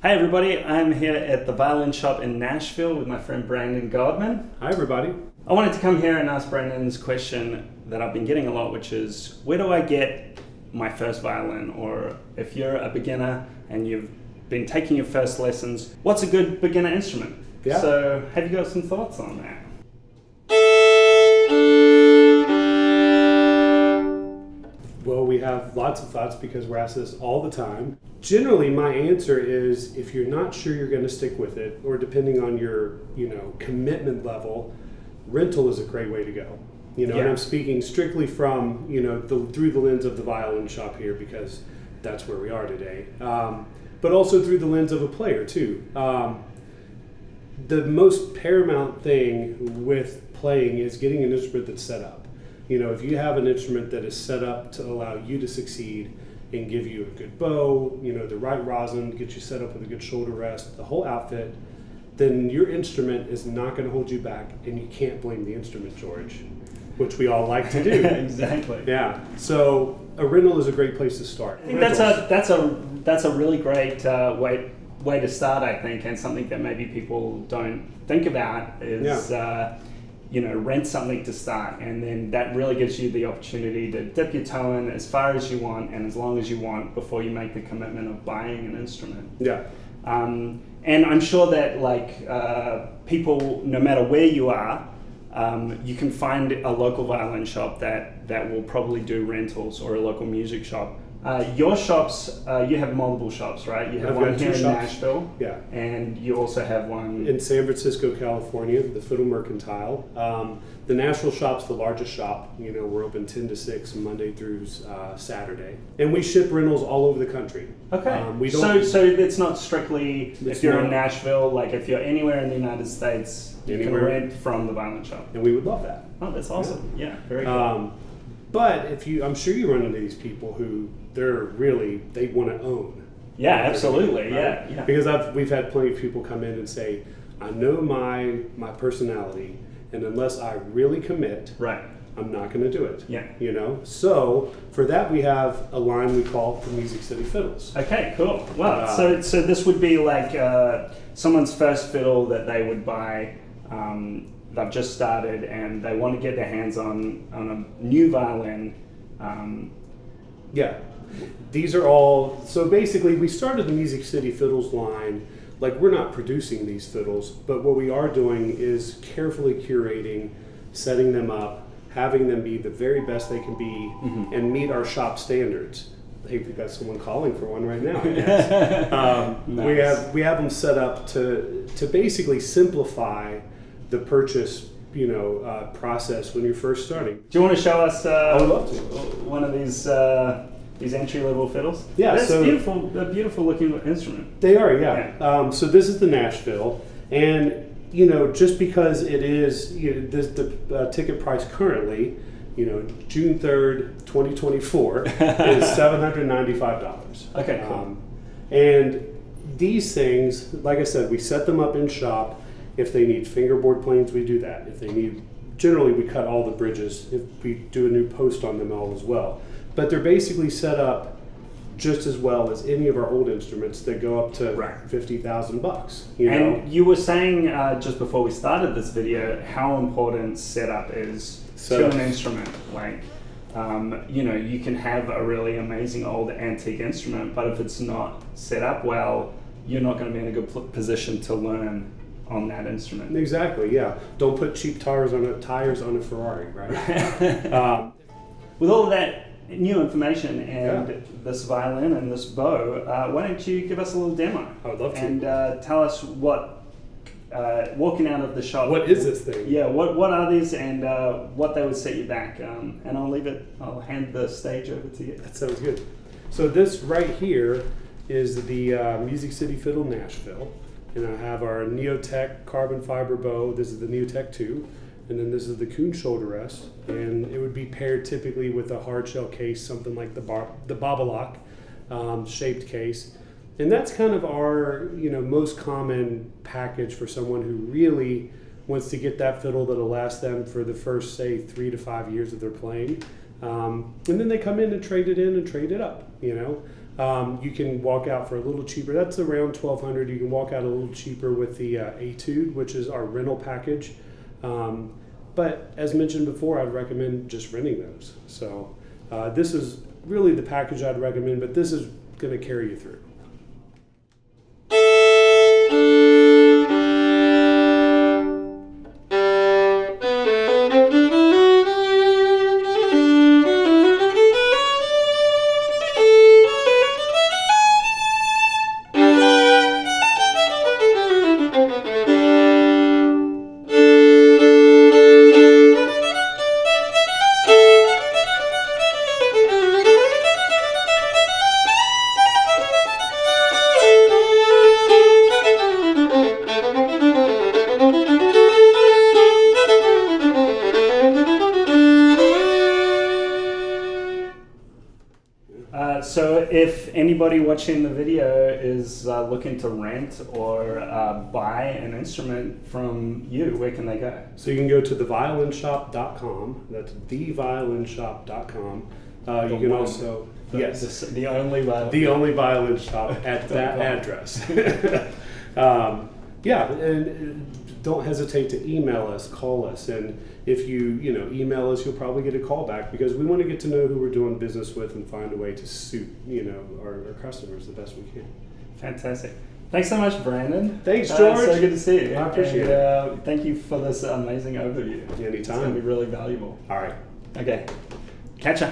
Hey everybody, I'm here at the Violin Shop in Nashville with my friend Brandon Godman. Hi everybody. I wanted to come here and ask Brandon this question that I've been getting a lot, which is, where do I get my first violin? Or if you're a beginner and you've been taking your first lessons, what's a good beginner instrument? Yeah. So have you got some thoughts on that? Well, we have lots of thoughts because we're asked this all the time. Generally, my answer is if you're not sure you're going to stick with it, or depending on your, commitment level, rental is a great way to go. And I'm speaking strictly from, through the lens of the Violin Shop here because that's where we are today. But also through the lens of a player too. The most paramount thing with playing is getting an instrument that's set up. If you have an instrument that is set up to allow you to succeed and give you a good bow, the right rosin, get you set up with a good shoulder rest, the whole outfit, then your instrument is not going to hold you back, and you can't blame the instrument, George, which we all like to do. Exactly. Yeah. So a rental is a great place to start. I think that's a really great way to start, I think, and something that maybe people don't think about is rent something to start, and then that really gives you the opportunity to dip your toe in as far as you want and as long as you want before you make the commitment of buying an instrument. Yeah. And I'm sure that people, no matter where you are, you can find a local violin shop that will probably do rentals, or a local music shop. Your shops, you have multiple shops, right? You have I've one got here two in shops. Nashville, Yeah. and you also have one in San Francisco, California, the Fiddle Mercantile. The Nashville shop's the largest shop. We're open 10 to 6 Monday through Saturday, and we ship rentals all over the country. Okay. We don't. So it's not strictly if you're in Nashville, like if you're anywhere in the United States, you can rent from the violin shop. And we would love that. Oh, that's awesome. Yeah, very cool. But I'm sure you run into these people who they want to own. Yeah, absolutely. Right? Yeah. Because we've had plenty of people come in and say, I know my personality, and unless I really commit, right, I'm not going to do it. Yeah. So for that we have a line we call the Music City Fiddles. Okay, cool. Wow. So this would be like someone's first fiddle that they would buy. They've just started and they want to get their hands on a new violin. Yeah. These are all, so basically we started the Music City Fiddles line, like we're not producing these fiddles, but what we are doing is carefully curating, setting them up, having them be the very best they can be, and meet our shop standards. Hey, we've got someone calling for one right now. Nice. We have them set up to basically simplify the purchase process when you're first starting. Do you want to show us I would love to. one of these entry-level fiddles? Yeah, that's so beautiful. A beautiful looking instrument. They are, yeah. So this is the Nashville, and just because it is the ticket price currently, June 3rd, 2024 is $795. Okay, cool. And these things, like I said, we set them up in shop. If they need fingerboard planes, we do that. If they need, generally we cut all the bridges. If we do a new post on them all as well. But they're basically set up just as well as any of our old instruments that go up to $50,000. And you were saying just before we started this video how important setup is to an instrument. Like, you can have a really amazing old antique instrument, but if it's not set up well, you're not going to be in a good position to learn on that instrument. Exactly, yeah. Don't put cheap tires on a Ferrari, right? With all of that new information and this violin and this bow, why don't you give us a little demo? I would love to. And tell us what, walking out of the shop, what is this thing? Yeah, what are these and what they would set you back. And I'll hand the stage over to you. That sounds good. So this right here is the Music City Fiddle Nashville. And I have our Neotech carbon fiber bow. This is the Neotech 2. And then this is the Kuhn shoulder rest. And it would be paired typically with a hard shell case, something like the Babalak shaped case. And that's kind of our most common package for someone who really wants to get that fiddle that'll last them for the first, say, 3 to 5 years that they're playing. And then they come in and trade it up, You can walk out for a little cheaper. That's around $1,200. You can walk out a little cheaper with the Etude, which is our rental package. But as mentioned before, I'd recommend just renting those. So this is really the package I'd recommend, but this is going to carry you through. So if anybody watching the video is looking to rent or buy an instrument from you, where can they go? So you can go to theviolинshop.com. That's theviolинshop.com. You can also, yes, the only violin. The only violin shop at that address. Yeah, and don't hesitate to email us, call us, and if you email us, you'll probably get a call back because we want to get to know who we're doing business with and find a way to suit our customers the best we can. Fantastic. Thanks so much, Brandon. Thanks, George. So good to see you. I appreciate it. Thank you for this amazing overview. Anytime. It's going to be really valuable. All right. Okay. Catch ya.